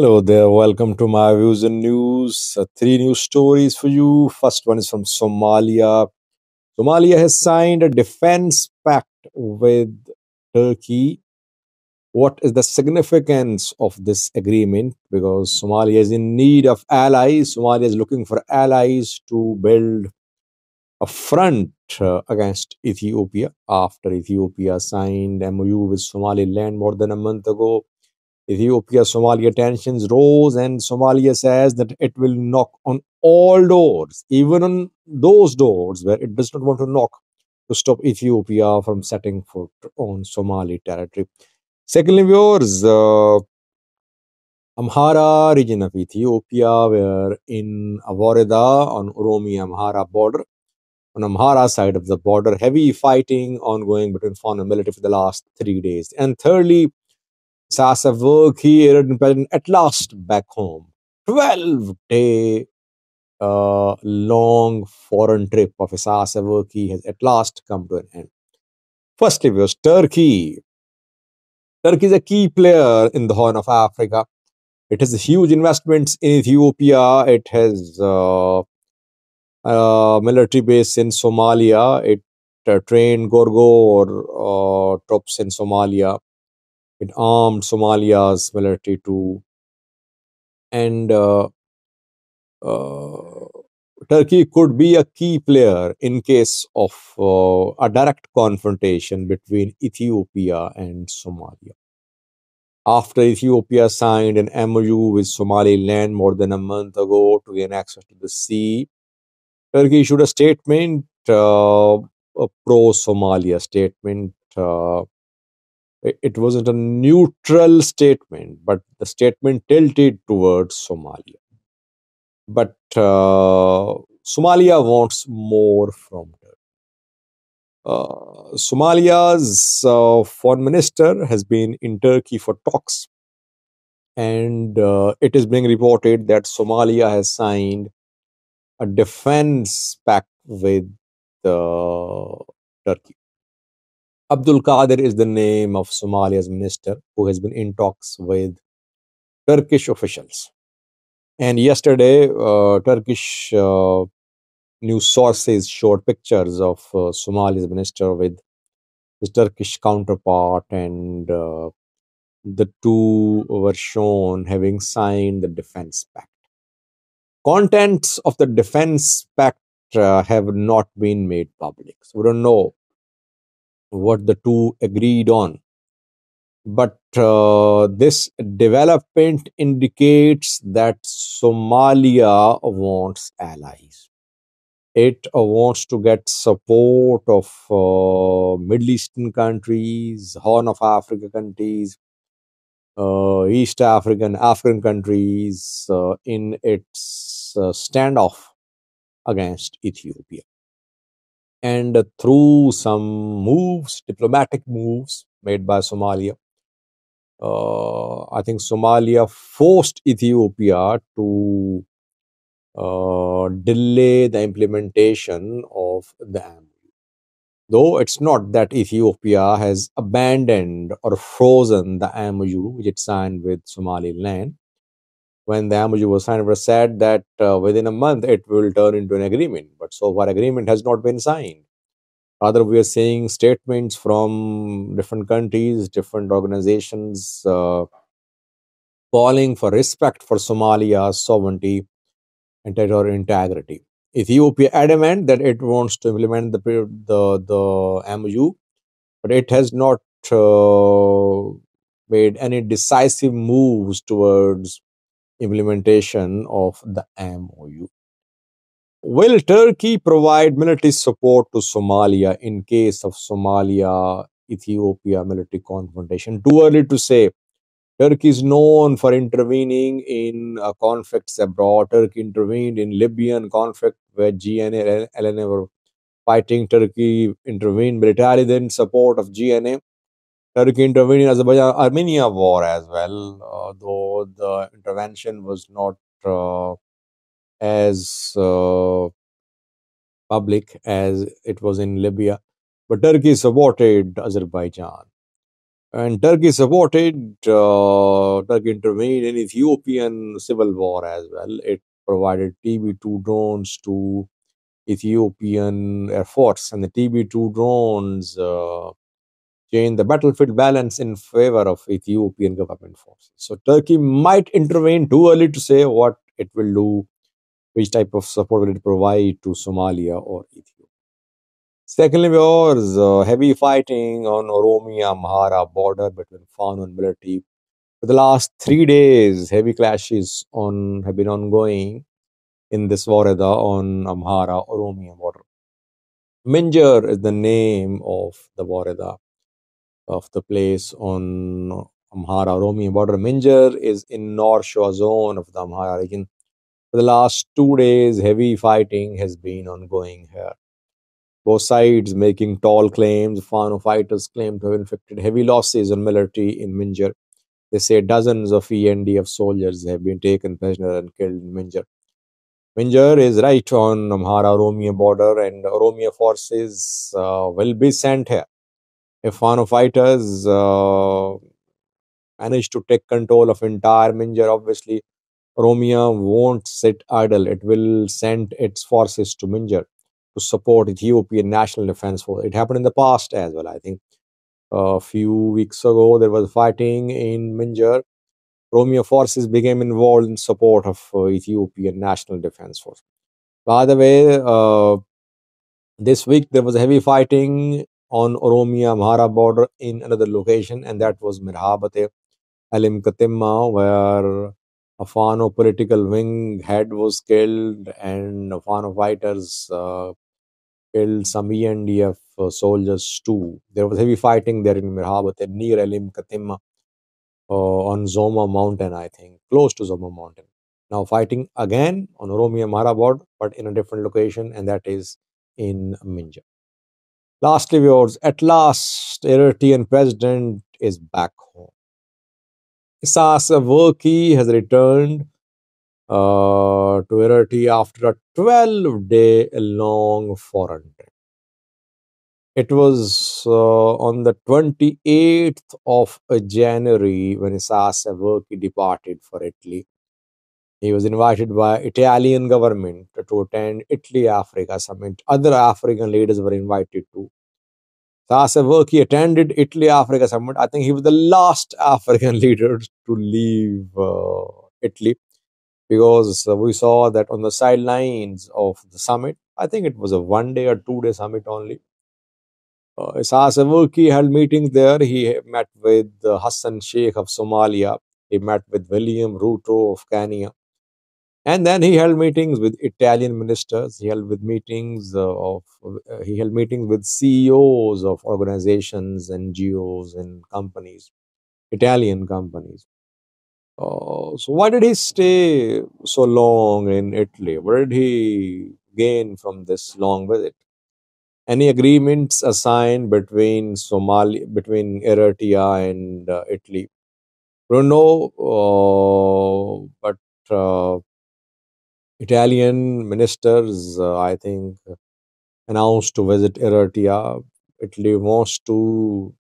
Hello there, welcome to my views and news. Three news stories for you. First one is from Somalia. Somalia has signed a defense pact with Turkey. What is the significance of this agreement? Because Somalia is in need of allies. Somalia is looking for allies to build a front against Ethiopia after Ethiopia signed MOU with Somaliland more than a month ago. Ethiopia-Somalia tensions rose, and Somalia says that it will knock on all doors, even on those doors where it does not want to knock, to stop Ethiopia from setting foot on Somali territory. Secondly, viewers, Amhara region of Ethiopia were in Avoreda on Oromia Amhara border. On Amhara side of the border, heavy fighting ongoing between foreign and military for the last 3 days. And thirdly, Sasa Worki, Eritrean President, at last back home. 12-day long foreign trip of Sasa Worki has at last come to an end. Firstly, was Turkey. Turkey is a key player in the Horn of Africa. It has huge investments in Ethiopia. It has military base in Somalia. It trained Gorgor troops in Somalia. It armed Somalia's military too. And Turkey could be a key player in case of a direct confrontation between Ethiopia and Somalia. After Ethiopia signed an MOU with Somaliland more than a month ago to gain access to the sea, Turkey issued a statement, a pro-Somalia statement. It wasn't a neutral statement, but the statement tilted towards Somalia. But Somalia wants more from Turkey. Somalia's foreign minister has been in Turkey for talks, and it is being reported that Somalia has signed a defense pact with Turkey. Abdul Qadir is the name of Somalia's minister who has been in talks with Turkish officials. And yesterday, Turkish news sources showed pictures of Somalia's minister with his Turkish counterpart, and the two were shown having signed the Defense Pact. Contents of the Defense Pact have not been made public, so we don't know what the two agreed on. But this development indicates that Somalia wants allies. It wants to get support of Middle Eastern countries, Horn of Africa countries, East African countries in its standoff against Ethiopia. And through some moves, diplomatic moves made by Somalia, I think Somalia forced Ethiopia to delay the implementation of the MOU. Though it's not that Ethiopia has abandoned or frozen the MOU which it signed with Somaliland. When the MOU was signed, it was said that within a month it will turn into an agreement. But so far, agreement has not been signed. Rather, we are seeing statements from different countries, different organizations calling for respect for Somalia's sovereignty and territorial integrity. Ethiopia adamant that it wants to implement the MOU, but it has not made any decisive moves towards implementation of the MOU. Will Turkey provide military support to Somalia in case of Somalia-Ethiopia military confrontation? Too early to say. Turkey is known for intervening in conflicts abroad. Turkey intervened in Libyan conflict where GNA and LNA were fighting. Turkey intervened militarily in support of GNA. Turkey intervened in Azerbaijan-Armenia war as well, though the intervention was not as public as it was in Libya. But Turkey supported Azerbaijan. And Turkey supported, Turkey intervened in Ethiopian civil war as well. It provided TB2 drones to Ethiopian Air Force, and the TB2 drones changed the battlefield balance in favor of Ethiopian government forces. So Turkey might intervene, too early to say what it will do, which type of support will it provide to Somalia or Ethiopia. Secondly, was heavy fighting on Oromia-Amhara border between Fano and military. For the last 3 days, heavy clashes have been ongoing in this Wareda on Amhara-Oromia border. Minjar is the name of the Wareda, of the place on Amhara-Oromia border. Minjar is in North Shore zone of the Amhara region. For the last 2 days, heavy fighting has been ongoing here. Both sides making tall claims. Fano fighters claim to have inflicted heavy losses on military in Minjar. They say dozens of ENDF soldiers have been taken prisoner and killed in Minjar. Minjar is right on Amhara-Oromia border, and Oromia forces will be sent here. If Fano fighters manage to take control of entire Minjar, obviously Oromia won't sit idle. It will send its forces to Minjar to support Ethiopian National Defense Force. It happened in the past as well. I think a few weeks ago there was fighting in Minjar. Oromia forces became involved in support of Ethiopian National Defense Force. By the way, this week there was heavy fighting on Oromia-Amhara border in another location, and that was Mirhabate Alim Katimma, where a Fano political wing head was killed, and Fano fighters killed some ENDF soldiers too. There was heavy fighting there in Mirhabate near Alim Katimma on Zoma mountain, I think, close to Zoma mountain. Now fighting again on Oromia-Amhara border, but in a different location, and that is in Minjar. Lastly, viewers, at last, Eritrean President is back home. Isas Afwerki has returned to Eritrea after a 12-day long foreign trip. It was on the 28th of January when Isas Afwerki departed for Italy. He was invited by Italian government to attend Italy-Africa summit. Other African leaders were invited too. Saseverki attended Italy-Africa summit. I think he was the last African leader to leave Italy, because we saw that on the sidelines of the summit. I think it was a 1 day or 2 day summit only. Saseverki held meetings there. He met with Hassan Sheikh of Somalia. He met with William Ruto of Kenya. And then he held meetings with Italian ministers. He held meetings with CEOs of organizations, NGOs, and companies, Italian companies. So why did he stay so long in Italy? What did he gain from this long visit? Any agreements signed between Eritrea and Italy? We don't know, but Italian ministers, I think, announced to visit Eritrea. Italy wants to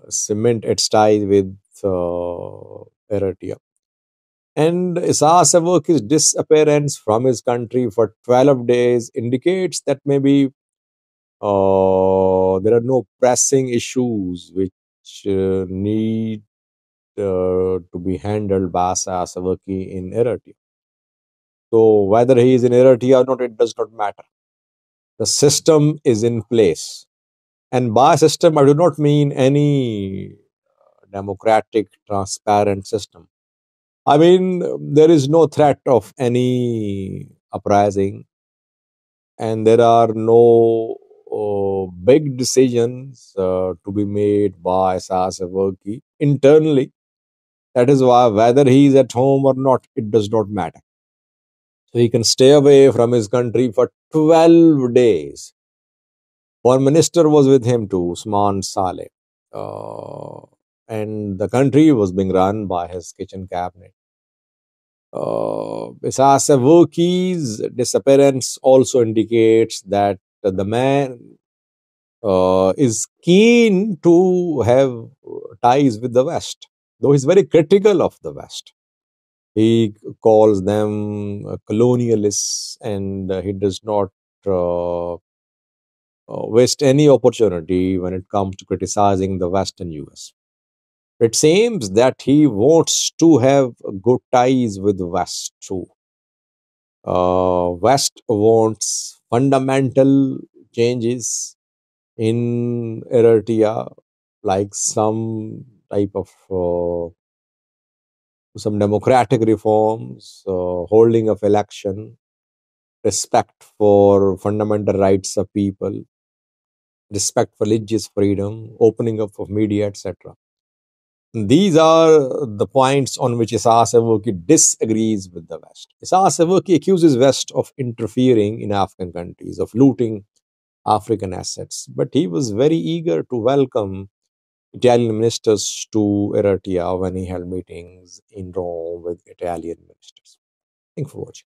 cement its ties with Eritrea. And Isaias Afwerki's disappearance from his country for 12 days indicates that maybe there are no pressing issues which need to be handled by Isaias Afwerki in Eritrea. So whether he is in Eritrea or not, it does not matter. The system is in place. And by system, I do not mean any democratic, transparent system. I mean, there is no threat of any uprising, and there are no big decisions to be made by Isaias Afwerki internally. That is why whether he is at home or not, it does not matter. So he can stay away from his country for 12 days. One minister was with him too, Usman Saleh. And the country was being run by his kitchen cabinet. Isaias Afwerki's disappearance also indicates that the man is keen to have ties with the West, though he's very critical of the West. He calls them colonialists, and he does not waste any opportunity when it comes to criticizing the West and US. It seems that he wants to have good ties with the West too. West wants fundamental changes in Eritrea, like some democratic reforms, holding of election, respect for fundamental rights of people, respect for religious freedom, opening up of media, etc. These are the points on which Isaias Afwerki disagrees with the West. Isaias Afwerki accuses West of interfering in African countries, of looting African assets, but he was very eager to welcome Italian ministers to Eritrea when he held meetings in Rome with Italian ministers. Thank you for watching.